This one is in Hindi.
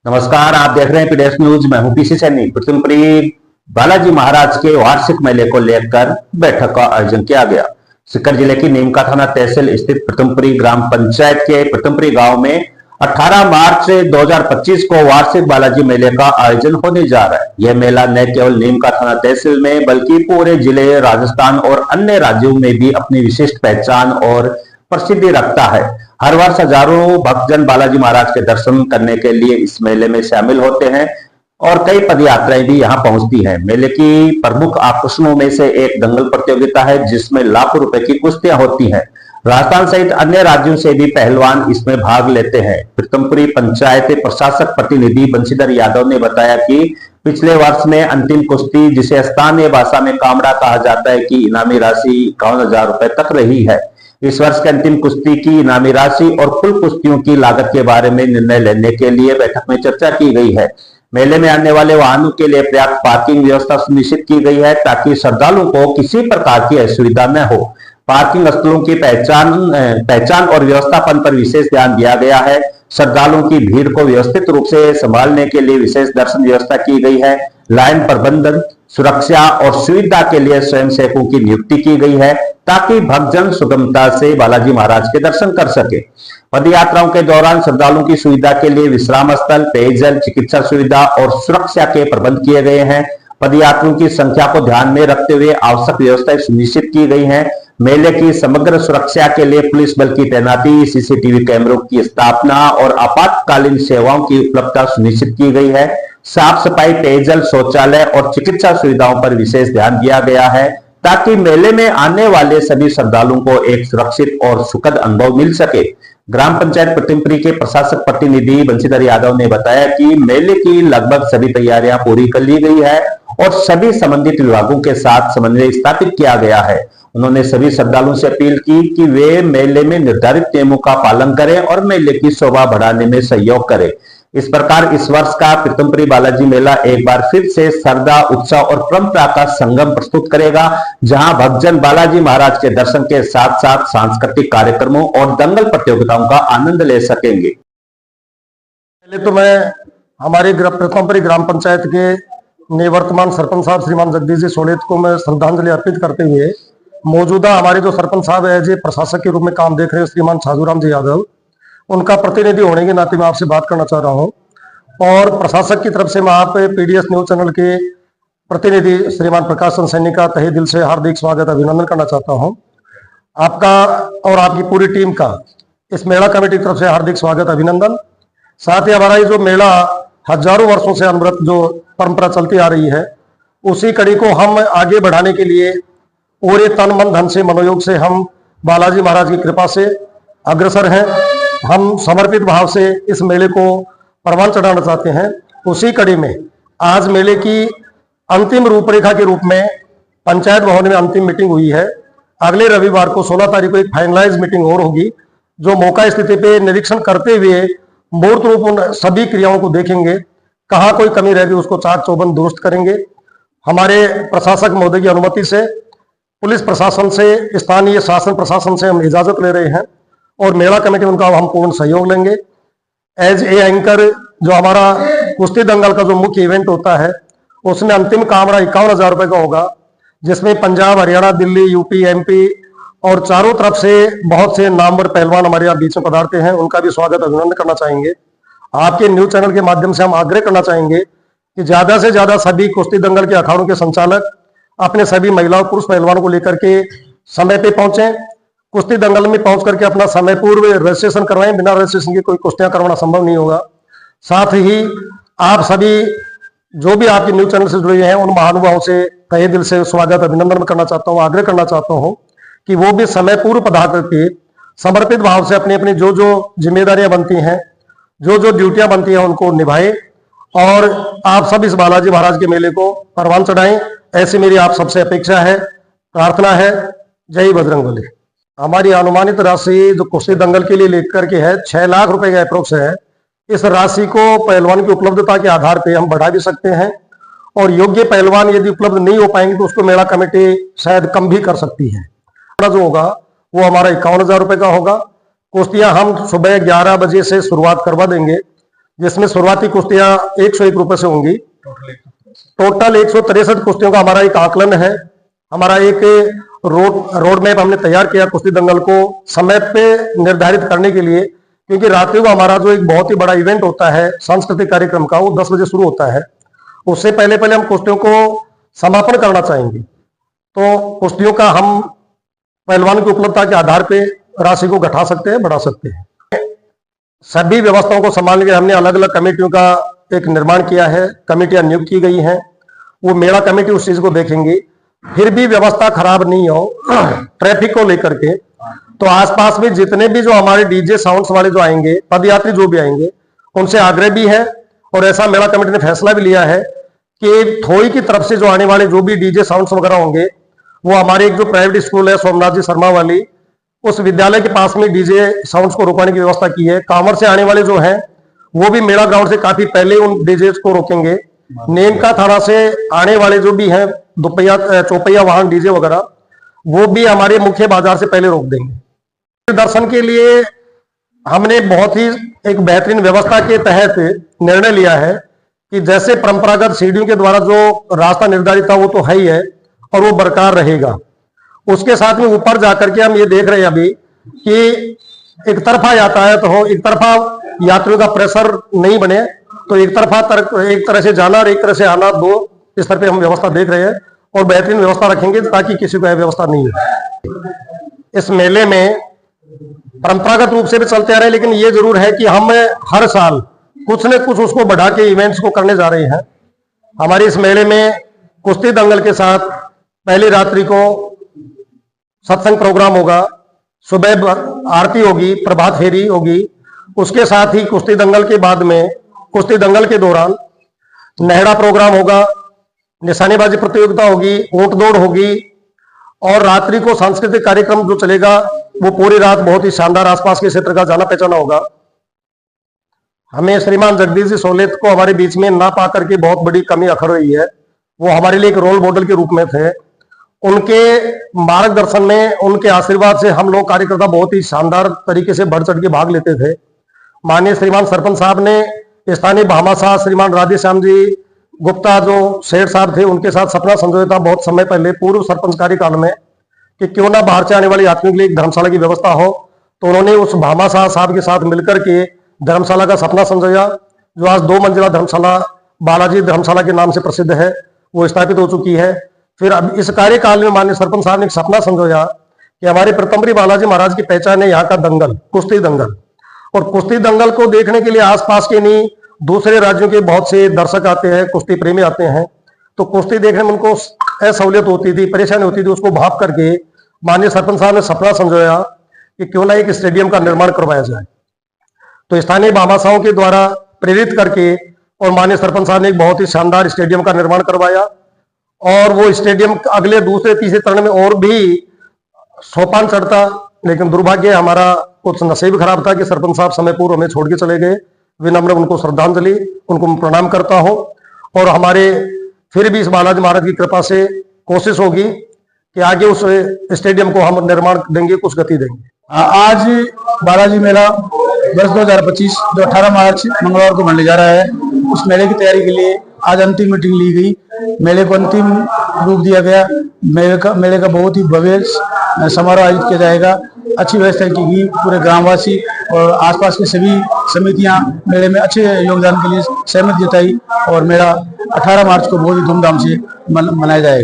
नमस्कार, आप देख रहे हैं पीडीएस न्यूज। मैं हूं पीसी सैनी। पृथ्वीपुरी बालाजी महाराज के वार्षिक मेले को लेकर बैठक का आयोजन किया गया। सीकर जिले की नीमका थाना तहसील स्थित पृथ्वीपुरी ग्राम पंचायत के पृथ्वीपुरी गांव में 18 मार्च 2025 को वार्षिक बालाजी मेले का आयोजन होने जा रहा है। यह मेला न केवल नीमका थाना तहसील में बल्कि पूरे जिले, राजस्थान और अन्य राज्यों में भी अपनी विशिष्ट पहचान और प्रसिद्धि रखता है। हर वर्ष हजारों भक्तजन बालाजी महाराज के दर्शन करने के लिए इस मेले में शामिल होते हैं और कई पद यात्राएं भी यहां पहुंचती हैं। मेले की प्रमुख आकर्षणों में से एक दंगल प्रतियोगिता है, जिसमें लाखों रुपए की कुश्तियां होती हैं। राजस्थान सहित अन्य राज्यों से भी पहलवान इसमें भाग लेते हैं। पृथ्वीपुरी पंचायत प्रशासक प्रतिनिधि बंशीधर यादव ने बताया कि पिछले वर्ष में अंतिम कुश्ती, जिसे स्थानीय भाषा में कामड़ा कहा जाता है, की इनामी राशि 51,000 रुपए तक रही है। इस वर्ष की अंतिम कुश्ती की इनामी राशि और कुल कुश्तियों की लागत के बारे में निर्णय लेने के लिए बैठक में चर्चा की गई है। मेले में आने वाले वाहनों के लिए पर्याप्त पार्किंग व्यवस्था सुनिश्चित की गई है, ताकि श्रद्धालुओं को किसी प्रकार की असुविधा न हो। पार्किंग स्थलों की पहचान और व्यवस्थापन पर विशेष ध्यान दिया गया है। श्रद्धालुओं की भीड़ को व्यवस्थित रूप से संभालने के लिए विशेष दर्शन व्यवस्था की गई है। लाइन प्रबंधन, सुरक्षा और सुविधा के लिए स्वयंसेवकों की नियुक्ति की गई है, ताकि भक्तजन सुगमता से बालाजी महाराज के दर्शन कर सके। पद यात्राओं के दौरान श्रद्धालुओं की सुविधा के लिए विश्राम स्थल, पेयजल, चिकित्सा सुविधा और सुरक्षा के प्रबंध किए गए हैं। पद यात्रियों की संख्या को ध्यान में रखते हुए आवश्यक व्यवस्थाएं सुनिश्चित की गई हैं। मेले की समग्र सुरक्षा के लिए पुलिस बल की तैनाती, सीसीटीवी कैमरों की स्थापना और आपातकालीन सेवाओं की उपलब्धता सुनिश्चित की गई है। साफ सफाई, पेयजल, शौचालय और चिकित्सा सुविधाओं पर विशेष ध्यान दिया गया है, ताकि मेले में आने वाले सभी श्रद्धालुओं को एक सुरक्षित और सुखद अनुभव मिल सके। ग्राम पंचायत पृथ्वीपुरी के प्रशासक प्रतिनिधि बंशीधर यादव ने बताया कि मेले की लगभग सभी तैयारियां पूरी कर ली गई है और सभी संबंधित विभागों के साथ समन्वय स्थापित किया गया है। उन्होंने सभी श्रद्धालुओं से अपील की कि वे मेले में निर्धारित नियमों का पालन करें और मेले की शोभा बढ़ाने में सहयोग करें। इस प्रकार इस वर्ष का पृथ्वीपुरी बालाजी मेला एक बार फिर से श्रद्धा, उत्साह और परंपरा का संगम प्रस्तुत करेगा, जहां भक्तजन बालाजी महाराज के दर्शन के साथ साथ सांस्कृतिक कार्यक्रमों और दंगल प्रतियोगिताओं का आनंद ले सकेंगे। पहले तो मैं हमारे पृथ्वीपुरी ग्राम पंचायत के निवर्तमान सरपंच साहब श्रीमान जगदीश जी सोलेत को मैं श्रद्धांजलि अर्पित करते हुए, मौजूदा हमारे जो सरपंच साहब है, जो प्रशासक के रूप में काम देख रहे हैं, श्रीमान छाजूराम जी यादव, उनका प्रतिनिधि होने के नाते मैं आपसे बात करना चाह रहा हूं। और प्रशासक की तरफ से मैं आप पीडीएस न्यूज चैनल के प्रतिनिधि श्रीमान प्रकाश चंद्र सैनी का तहे दिल से हार्दिक स्वागत, अभिनंदन करना चाहता हूं। आपका और आपकी पूरी टीम का इस मेला कमेटी की तरफ से हार्दिक स्वागत, अभिनंदन। साथ ही हमारा ये जो मेला हजारों वर्षों से अनवरत जो परंपरा चलती आ रही है, उसी कड़ी को हम आगे बढ़ाने के लिए पूरे तन मन धन से, मनोयोग से हम बालाजी महाराज की कृपा से अग्रसर हैं। हम समर्पित भाव से इस मेले को परवान चढ़ाना चाहते हैं। उसी कड़ी में आज मेले की अंतिम रूपरेखा के रूप में पंचायत भवन में अंतिम मीटिंग हुई है। अगले रविवार को 16 तारीख को एक फाइनलाइज मीटिंग और होगी, जो मौका स्थिति पे निरीक्षण करते हुए मूर्त रूप उन सभी क्रियाओं को देखेंगे, कहाँ कोई कमी रहेगी उसको चाक चौबंद दुरुस्त करेंगे। हमारे प्रशासक महोदय की अनुमति से, पुलिस प्रशासन से, स्थानीय शासन प्रशासन से हम इजाजत ले रहे हैं और मेला कमेटी उनका हम पूर्ण सहयोग लेंगे। एज ए एंकर जो हमारा कुश्ती दंगल का जो मुख्य इवेंट होता है, उसमें अंतिम कामड़ा 51,000 रुपए का होगा, जिसमें पंजाब, हरियाणा, दिल्ली, यूपी, एमपी और चारों तरफ से बहुत से नामवर पहलवान हमारे यहाँ बीच में पधारते हैं। उनका भी स्वागत, अभिनंदन करना चाहेंगे। आपके न्यूज चैनल के माध्यम से हम आग्रह करना चाहेंगे कि ज्यादा से ज्यादा सभी कुश्ती दंगल के अखाड़ों के संचालक अपने सभी महिला पुरुष पहलवानों को लेकर के समय पे पहुंचे। कुश्ती दंगल में पहुंच करके अपना समय पूर्व रजिस्ट्रेशन करवाएं। बिना रजिस्ट्रेशन के कोई कुश्तियां करवाना संभव नहीं होगा। साथ ही आप सभी जो भी आपके न्यूज चैनल से जुड़े हैं, उन महानुभावों से तहे दिल से स्वागत, अभिनंदन करना चाहता हूं। आग्रह करना चाहता हूं कि वो भी समय पूर्व पधार करके समर्पित भाव से अपनी अपनी जो जो जिम्मेदारियां बनती हैं, जो जो ड्यूटियां बनती हैं, उनको निभाएं और आप सब इस बालाजी महाराज के मेले को परवान चढ़ाएं। ऐसी मेरी आप सबसे अपेक्षा है, प्रार्थना है। जय बजरंगबली। हमारी अनुमानित राशि जो कुश्ती दंगल के लिए लेकर के है 6 लाख रुपए का अप्रोक्स है। इस राशि को पहलवान की उपलब्धता के आधार पे हम बढ़ा भी सकते हैं और योग्य पहलवान यदि उपलब्ध नहीं हो पाएंगे तो उसको मेला कमेटी शायद कम भी कर सकती है। जो होगा वो हमारा 51,000 रुपए का होगा। कुश्तियां हम सुबह 11 बजे से शुरुआत करवा देंगे, जिसमें शुरुआती कुश्तियां 101 रुपए से होंगी। टोटल 163 कुश्तियों का हमारा एक आकलन है। हमारा एक रोड मैप हमने तैयार किया कुश्ती दंगल को समय पे निर्धारित करने के लिए, क्योंकि रात्रि को हमारा जो एक बहुत ही बड़ा इवेंट होता है सांस्कृतिक कार्यक्रम का, वो 10 बजे शुरू होता है। उससे पहले पहले हम कुश्तियों को समापन करना चाहेंगे, तो कुश्तियों का हम पहलवान की उपलब्धता के आधार पे राशि को घटा सकते हैं, बढ़ा सकते हैं। सभी व्यवस्थाओं को संभालने के लिए हमने अलग अलग कमेटियों का एक निर्माण किया है, कमेटियां नियुक्त की गई हैं। वो मेला कमेटी उस चीज को देखेंगी। फिर भी व्यवस्था खराब नहीं हो ट्रैफिक को लेकर के, तो आसपास में जितने भी जो हमारे डीजे साउंड्स वाले जो आएंगे, पदयात्री जो भी आएंगे, उनसे आग्रह भी है और ऐसा मेला कमेटी ने फैसला भी लिया है कि थोई की तरफ से जो आने वाले जो भी डीजे साउंड्स वगैरह होंगे, वो हमारे एक जो प्राइवेट स्कूल है सोमनाथ जी शर्मा वाली, उस विद्यालय के पास में डीजे साउंड्स को रोकने की व्यवस्था की है। कांवड़ से आने वाले जो हैं वो भी मेला ग्राउंड से काफी पहले उन डीजे को रोकेंगे। नेमका थाना से आने वाले जो भी हैं दोपहिया चौपहिया वाहन डीजे वगैरह, वो भी हमारे मुख्य बाजार से पहले रोक देंगे। दर्शन के लिए हमने बहुत ही एक बेहतरीन व्यवस्था के तहत निर्णय लिया है कि जैसे परंपरागत सीढ़ियों के द्वारा जो रास्ता निर्धारित था वो तो है ही है और वो बरकरार रहेगा। उसके साथ में ऊपर जाकर के हम ये देख रहे हैं अभी कि एक तरफा यातायात हो, एक तरफा यात्रियों का प्रेशर नहीं बने, तो एक तरह से जाना और एक तरह से आना, दो इस तरह पे हम व्यवस्था देख रहे हैं और बेहतरीन व्यवस्था रखेंगे ताकि किसी को व्यवस्था नहीं हो। इस मेले में परंपरागत रूप से भी चलते आ रहे हैं, लेकिन ये जरूर है कि हम हर साल कुछ न कुछ उसको बढ़ा के इवेंट्स को करने जा रहे हैं। हमारे इस मेले में कुश्ती दंगल के साथ पहली रात्रि को सत्संग प्रोग्राम होगा, सुबह आरती होगी, प्रभात फेरी होगी। उसके साथ ही कुश्ती दंगल के बाद में कुश्ती दंगल के दौरान नेहड़ा प्रोग्राम होगा, निशानेबाजी प्रतियोगिता होगी, ऊंट दौड़ होगी और रात्रि को सांस्कृतिक कार्यक्रम जो चलेगा वो पूरी रात बहुत ही शानदार आसपास के क्षेत्र का जाना पहचाना होगा। हमें श्रीमान जगदीश जी सोलेत को हमारे बीच में ना पा करके बहुत बड़ी कमी अखर रही है। वो हमारे लिए एक रोल मॉडल के रूप में थे। उनके मार्गदर्शन में, उनके आशीर्वाद से हम लोग कार्यकर्ता बहुत ही शानदार तरीके से बढ़ चढ़ के भाग लेते थे। माननीय श्रीमान सरपंच साहब ने स्थानीय भामाशाह श्रीमान राधेश्याम जी गुप्ता जो सेठ साहब थे, उनके साथ सपना समझौता था बहुत समय पहले पूर्व सरपंच कार्यकाल में कि क्यों ना बाहर से आने वाले यात्रियों के लिए एक धर्मशाला की व्यवस्था हो। तो उन्होंने उस भामाशाह साहब के साथ मिलकर के धर्मशाला का सपना समझाया, जो आज 2 मंजिला धर्मशाला बालाजी धर्मशाला के नाम से प्रसिद्ध है, वो स्थापित हो चुकी है। फिर अब इस कार्यकाल में माननीय सरपंच साहब ने एक सपना समझाया कि हमारे प्रतंबरी बालाजी महाराज की पहचान है यहाँ का दंगल, कुश्ती दंगल, और कुश्ती दंगल को देखने के लिए आसपास के नहीं दूसरे राज्यों के बहुत से दर्शक आते हैं, कुश्ती प्रेमी आते हैं। तो कुश्ती देखने में उनको असहूलियत होती थी, परेशानी होती थी। उसको भाप करके माननीय सरपंच साहब ने सपना समझाया कि क्यों ना एक स्टेडियम का निर्माण करवाया जाए। तो स्थानीय भामाशाहों के द्वारा प्रेरित करके और माननीय सरपंच साहब ने एक बहुत ही शानदार स्टेडियम का निर्माण करवाया और वो स्टेडियम अगले दूसरे तीसरे चरण में और भी सोपान चढ़ता, लेकिन दुर्भाग्य हमारा कुछ नसीब खराब था कि सरपंच साहब समय पूर्व हमें छोड़ के चले गए। विनम्र उनको श्रद्धांजलि, उनको प्रणाम करता हूं और हमारे फिर भी इस बालाजी महाराज की कृपा से कोशिश होगी कि आगे उस स्टेडियम को हम निर्माण देंगे, कुछ गति देंगे। आज बालाजी मेला वर्ष 2025 जो 18 मार्च मंगलवार को मनाने जा रहा है, उस मेले की तैयारी के लिए आज अंतिम मीटिंग ली गई। मेले को अंतिम रूप दिया गया। मेले का बहुत ही भव्य समारोह आयोजित किया जाएगा। अच्छी व्यवस्था की गई। पूरे ग्रामवासी और आसपास की सभी समितियां मेले में अच्छे योगदान के लिए सहमति जताई और मेला 18 मार्च को बहुत ही धूमधाम से मनाया जाएगा।